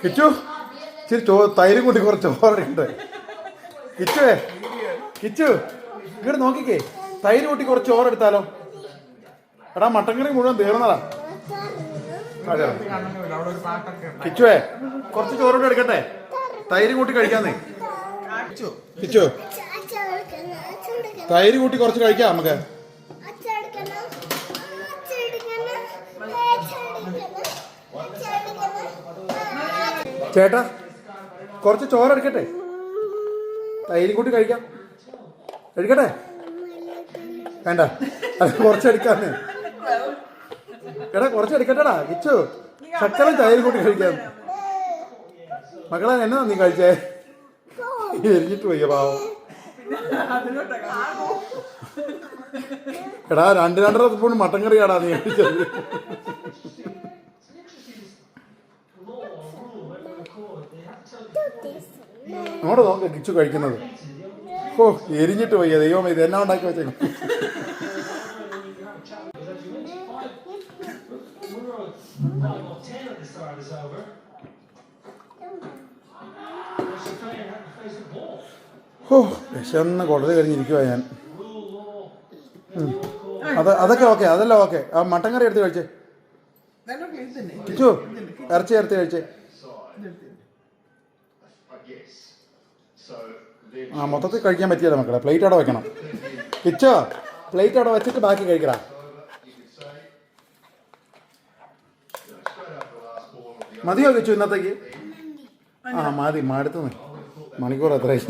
കിച്ചു ഇച്ചിരി തൈരും കൂട്ടി കുറച്ച് ചോറുണ്ട്. കിച്ചുവേ കിച്ചു ഇങ്ങോട്ട് നോക്കിക്കേ, തൈര് കൂട്ടി കുറച്ച് ചോറെടുത്താലോ? എടാ മട്ടൻ കറി മുഴുവൻ തീർന്നതാ. അതെ കിച്ചുവേ കുറച്ച് ചോറൂടെ എടുക്കട്ടെ, തൈര് കൂട്ടി കഴിക്കാന്നേ. കിച്ചു തൈര് കൂട്ടി കുറച്ച് കഴിക്കാം നമുക്ക്. ചേട്ടാ കുറച്ച് ചോറെടുക്കട്ടെ, തൈര് കൂട്ടി കഴിക്കാം. എടുക്കട്ടെ? വേണ്ട, അത് കുറച്ചെടുക്കാന്ന്. എടാ കുറച്ചെടുക്കട്ടെടാ കിച്ചു, ശക്കരം തൈര് കൂട്ടി കഴിക്കാം. മക്കളെ എന്നാ നീ കഴിച്ചേ? എരിഞ്ഞിട്ട് പോയ പാവം. എടാ 2-2.5 സ്പൂൺ മട്ടൻ കറിയാടാ നീ കഴിച്ചത്. അങ്ങോട്ട് നോക്ക് കിച്ചു കഴിക്കുന്നത്. ഓ എരിഞ്ഞിട്ട് പോയ ദൈവമേ, ഇത് എന്നാ ഉണ്ടാക്കി വെച്ചേക്കും. ഓ വിശന്ന് കൊടല് കഴിഞ്ഞിരിക്കുവാ ഞാൻ. അതൊക്കെ ഓക്കെ, അതെല്ലാം ഓക്കെ. ആ മട്ടൻ കറി എടുത്ത് കഴിച്ചേ കിച്ചു, ഇറച്ചി എടുത്ത് കഴിച്ചേ. ആ മൊത്തത്തിൽ കഴിക്കാൻ പറ്റിയല്ല മക്കളെ, പ്ലേറ്റ് അവിടെ വെക്കണം. കിച്ചോ പ്ലേറ്റ് അവിടെ വെച്ചിട്ട് ബാക്കി കഴിക്കടാ. മതിയോ കിച്ചു ഇന്നത്തേക്ക്? ആ മതി, മടുത്തു. മണിക്കൂർ എത്രയായി?